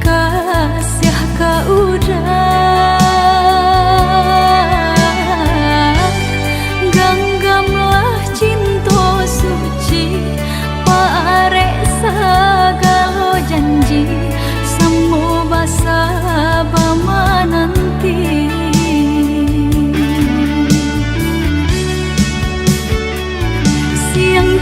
kasih ka udah ganggamlah cinta suci parek sagalo janji semua basa bama nanti siang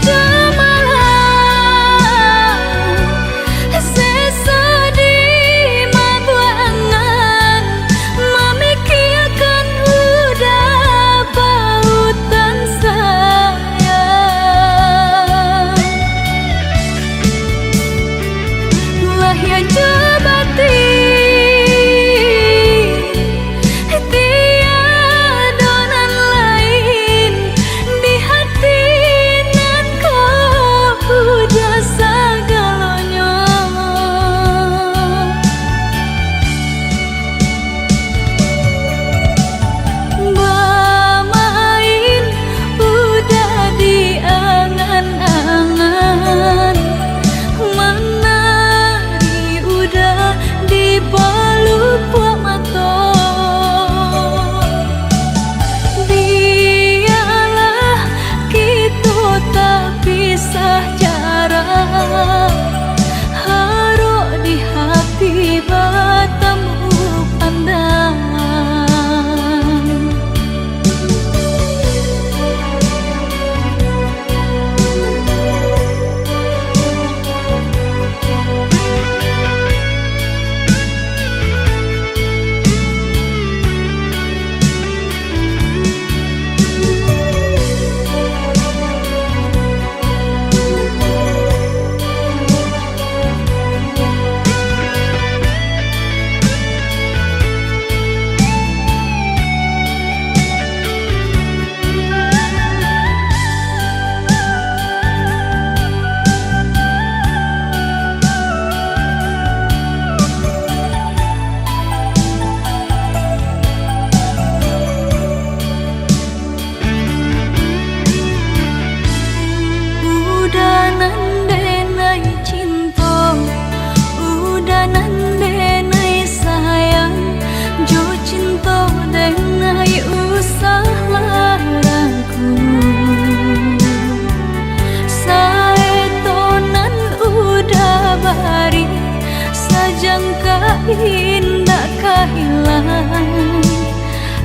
indah kehilangan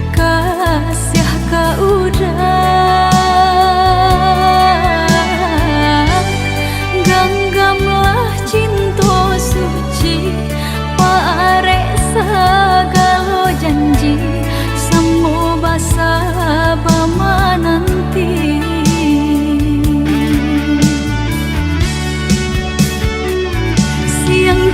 kasih ka udah ganggamlah cinta suci parek sagalo janji semua basa bama nanti siang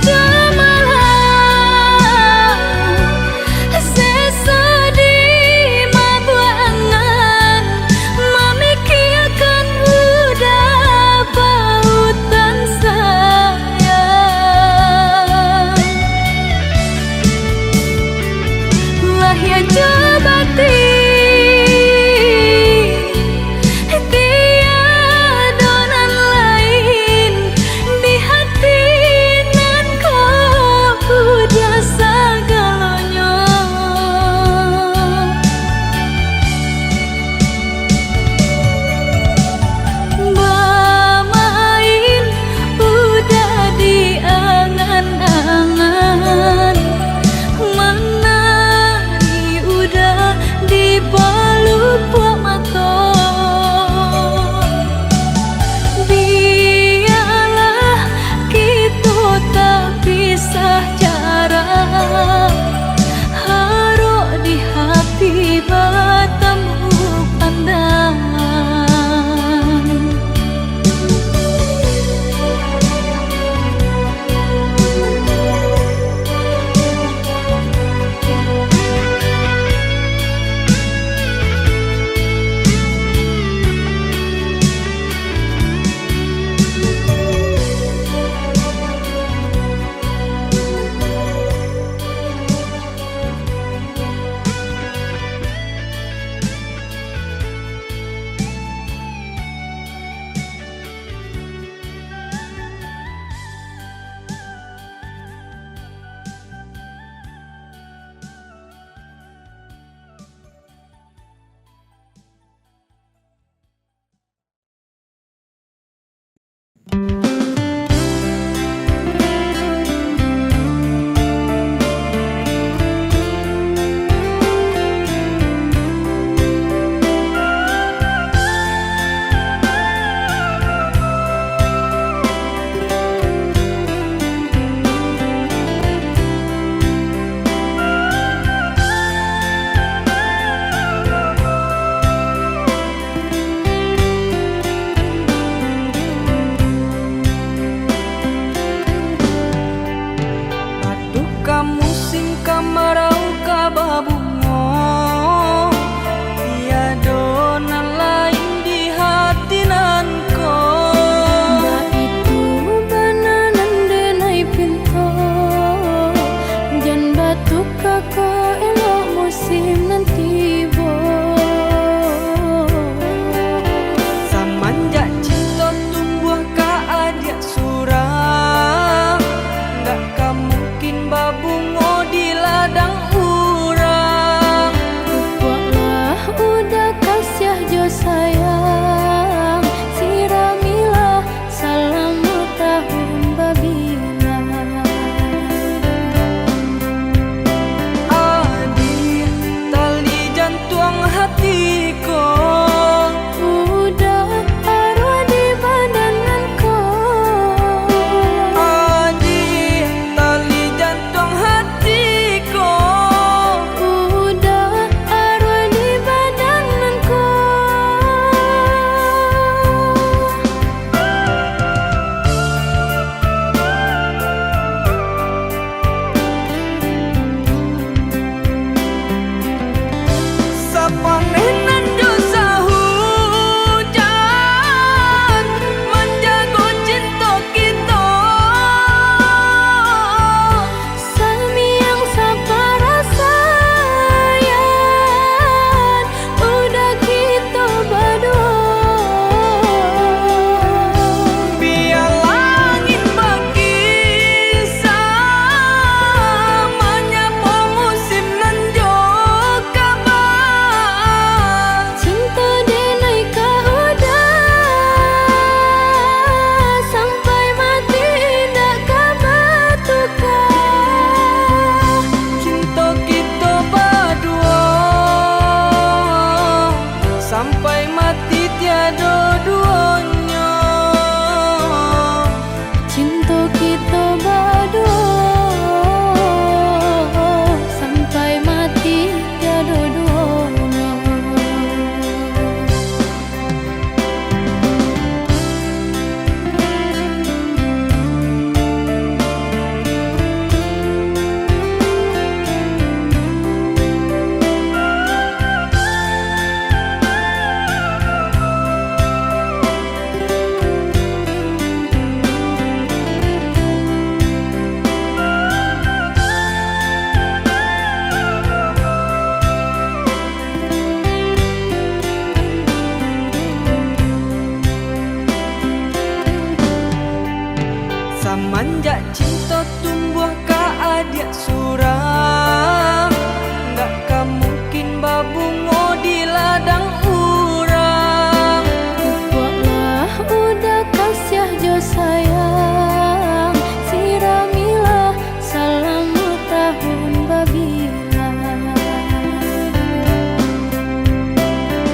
cinta tumbuh ka adia surang, nggak ka mungkin babungo di ladang urang. Buatlah udah kasih jo sayang, siramilah salam tahun babila.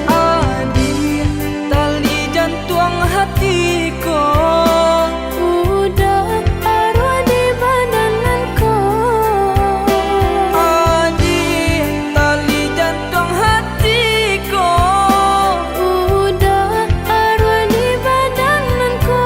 Adik tali jantung hatiku, Udah arwah di badananku. adik tali jantung hatiku. Udah arwah di badananku.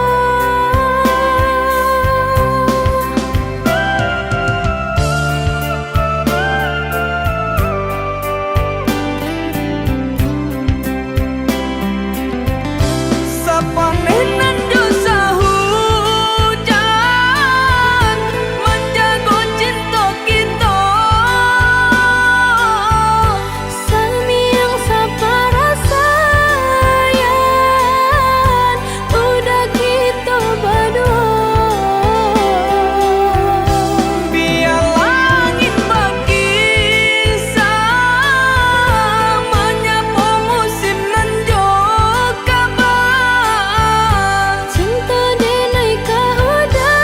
Sapanenan dosa hujan menjago cinta kita. Sami yang sabar sayang, udah kita berdua. Biar langit berkisah menyapa musim nan jo kabar. Cinta denai kah udah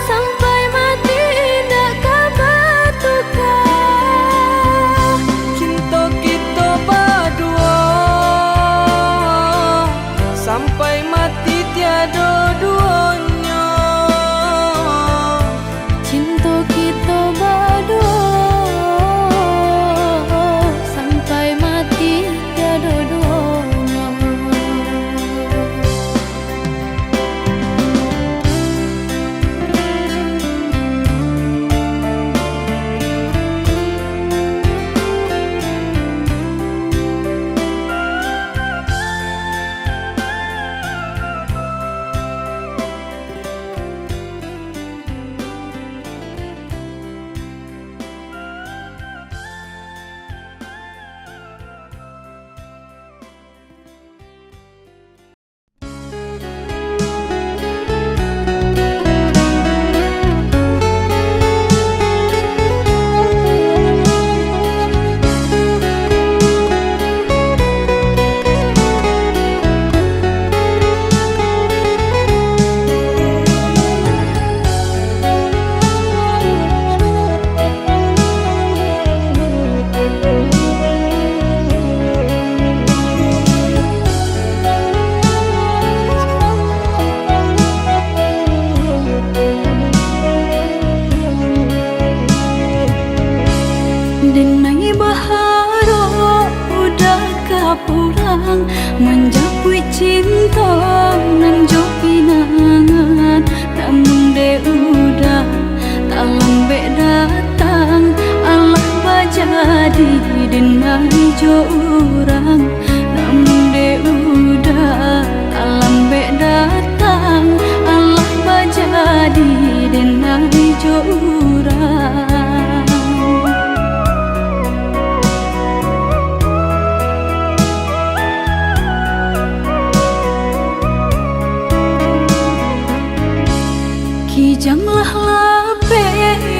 sampai mati indah kabar tukar. Cinta kita berdua sampai mati tiada duanya. Cinta kita berdua sampai mati tiada duanya. Denai baharo udah kapurang menjapui cinta nan jo pinangan. Namun de udah tak lambe datang, Allah bajadi denai jo urang. Namun de udah tak lambe datang, Allah bajadi denai jo urang. Kijanglah lape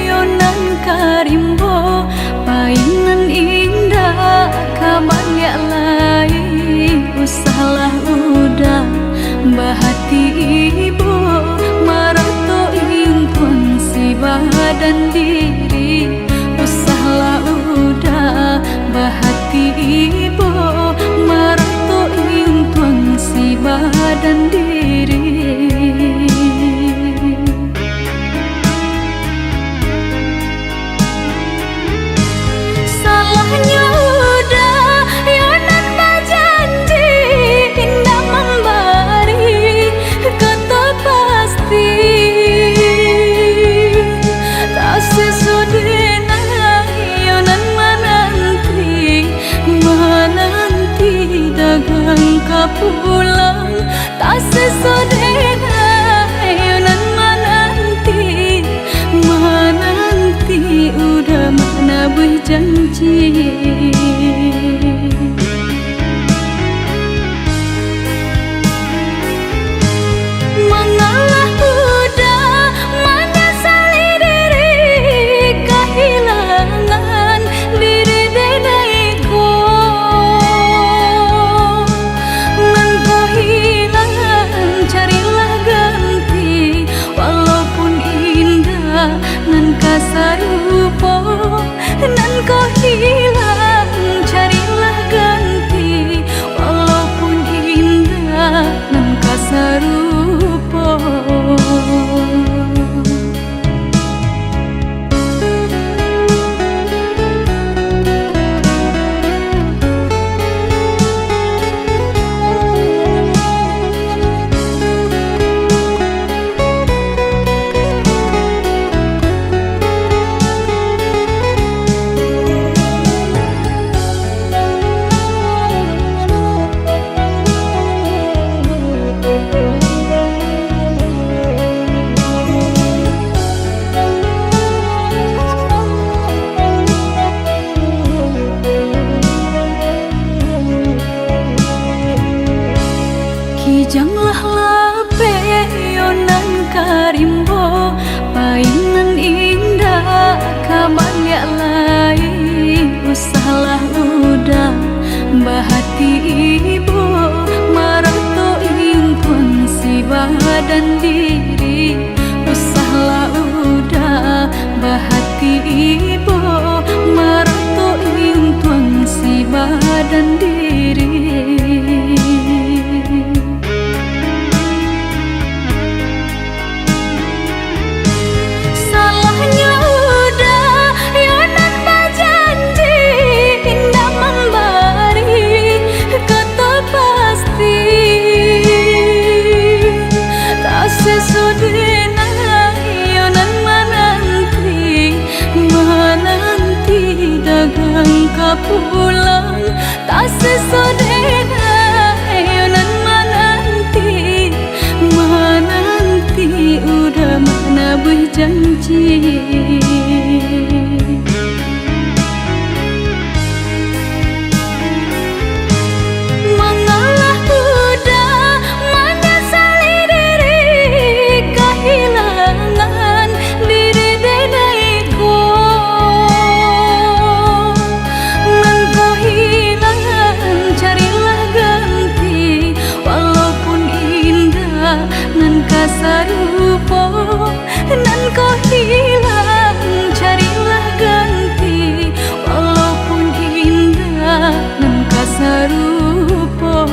yonan karimbo, painan indah kabagya lai. Usahlah udah bahati ibu marato impun si badan diri. Usahlah udah bahati ibu marato impun si badan diri. Salahnya udah yonan berjanji indah memberi kata pasti. Tak sesudena yonan menanti dagang kapulang. Tak sesudena yonan menanti udah mana berjanji. Mengalah sarupo nan kau hilang, carilah ganti. Walaupun indah nan kasarupo. Kijanglah lape yonan karimbo, painan indah kabalya lai. Usahlah udah bahati ibu, marato impun si badan diri. Usahlah udah bahati ibu, marato impun si badan diri. Pulang tak sesodena yonan menanti udah mana berjanji. Mengalah udah menyesali diri, kehilangan diri denaiku. Nan kasarupo, nan kau hilang, carilah ganti. Walaupun indah nan kasarupo.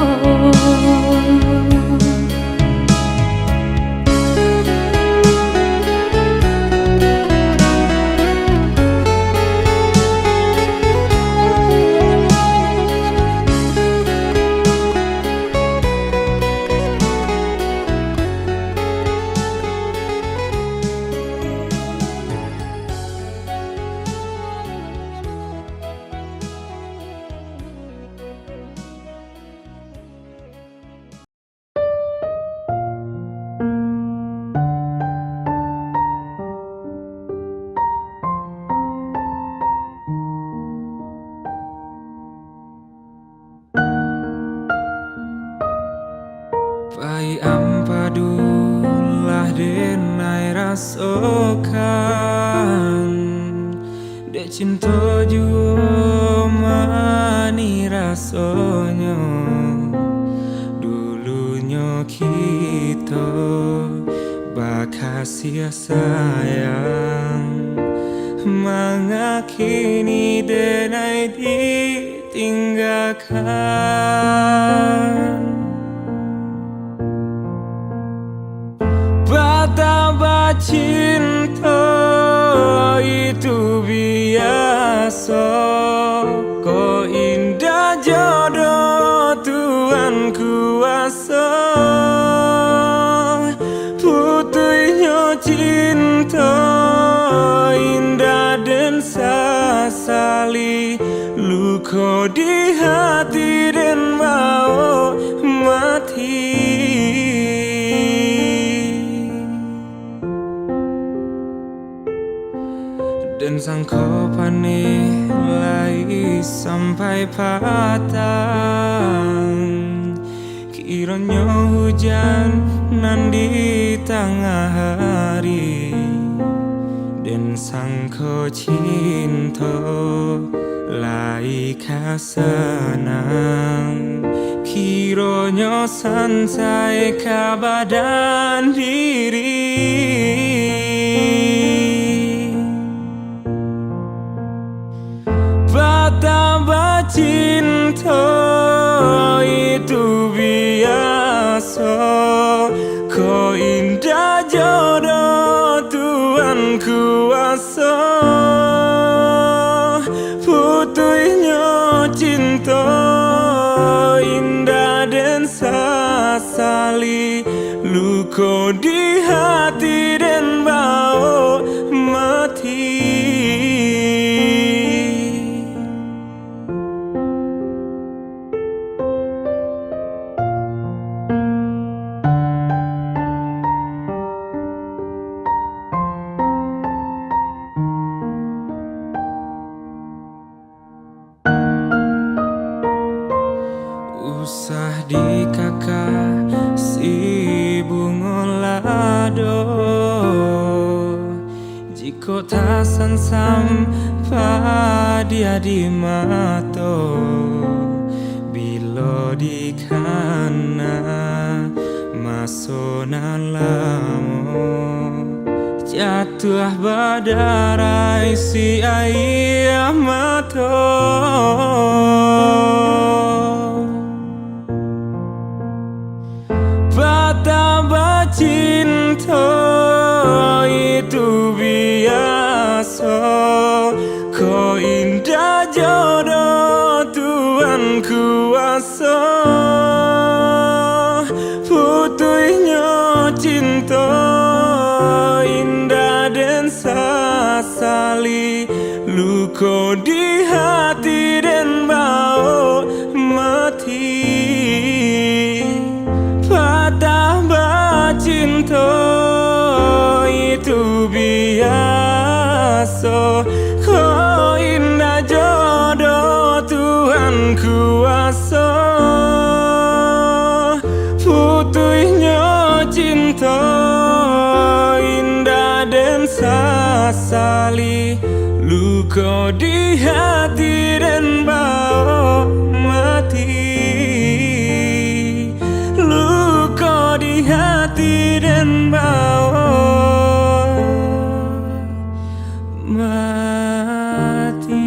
Pai ampadulah denai rasokan, dek cinta jua mani rasanya. Dulunya kita bakasih sayang, mangakini denai ditinggalkan. Betapa cinta itu biasa, kok indah jodoh Tuhan kuasa. Putihnya cinta indah dan sasali, luka di hati dan mau mati. Dan sangka panilai sampai patang, kiranya hujan nan di tengah hari. Dan sangka cinta lai kasenang, kiranya sansai ka badan diri. luka di hati dan bau mati. Usah dikakak si bungolado, jika tak sampai dia di mato, bila di kana masona lamo, jatuh badarai si ayah mato. Betapa cinta itu biasa, kau indah jodoh Tuhan kuasa. Putuhnya cinta indah dan sasali, luka di hati dan bau mati. Betapa cinta itu biasa, kau indah jodoh Tuhan kuasa. Putuhnya cinta indah dan sasali, luka di hati dan bau mati. Luka di hati dan bau mati.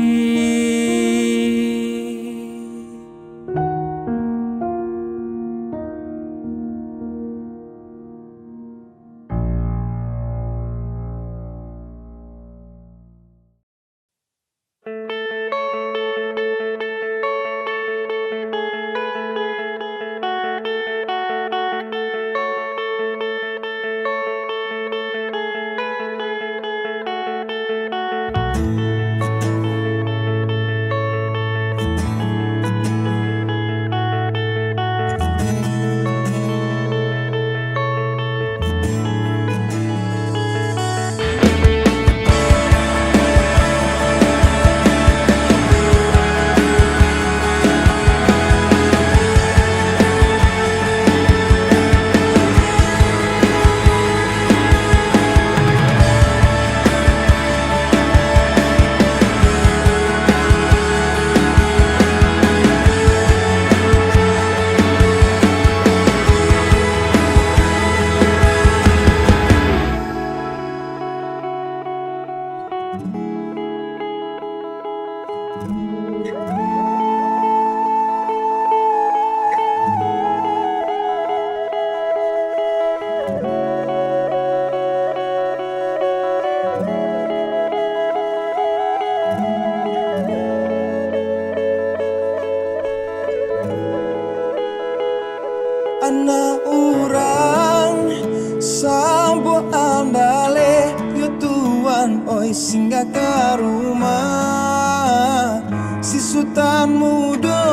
Anak urang sambo andale yo tuan oi singgah ke rumah si sultan mudo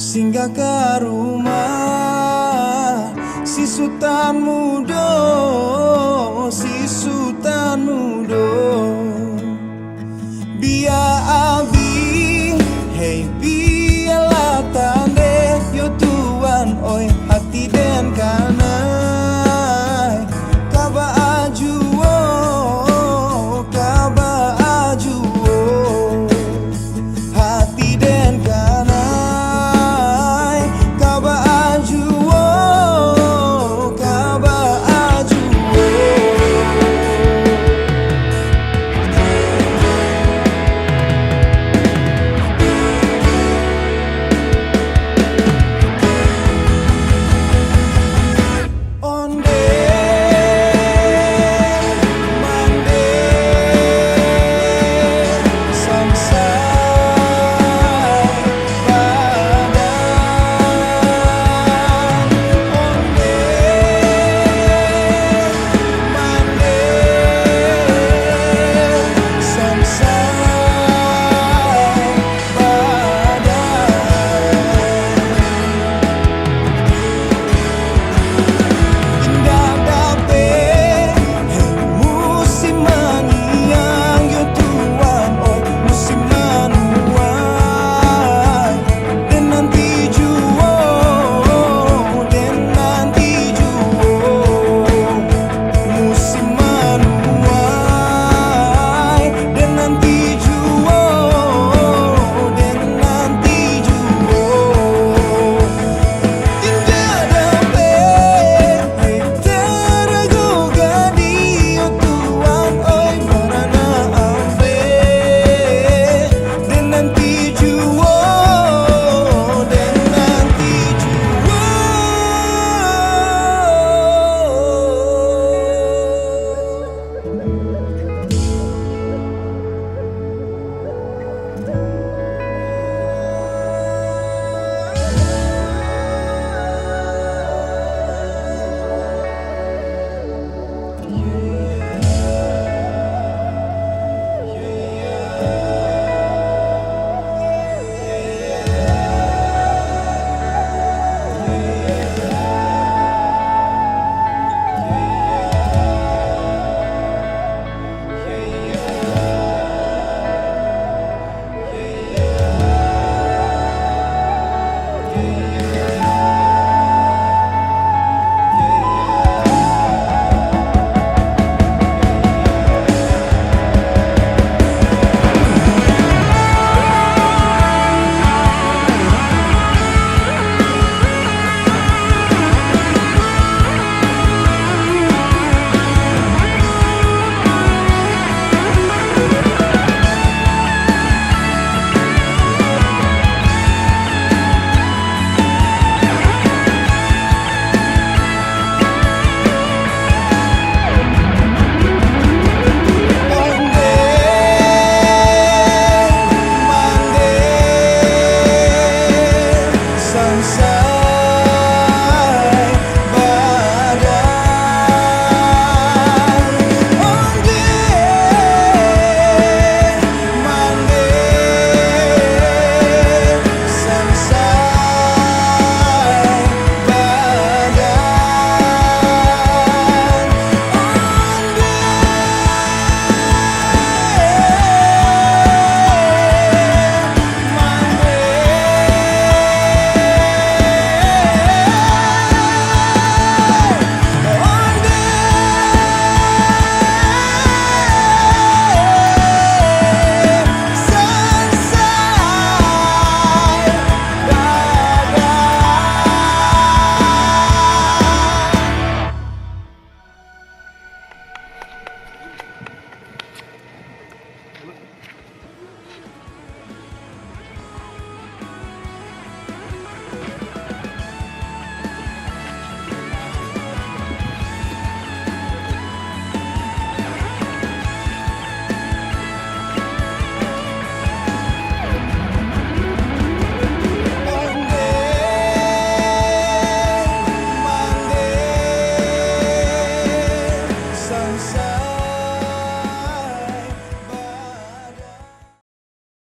singgah ke rumah si sultan mudo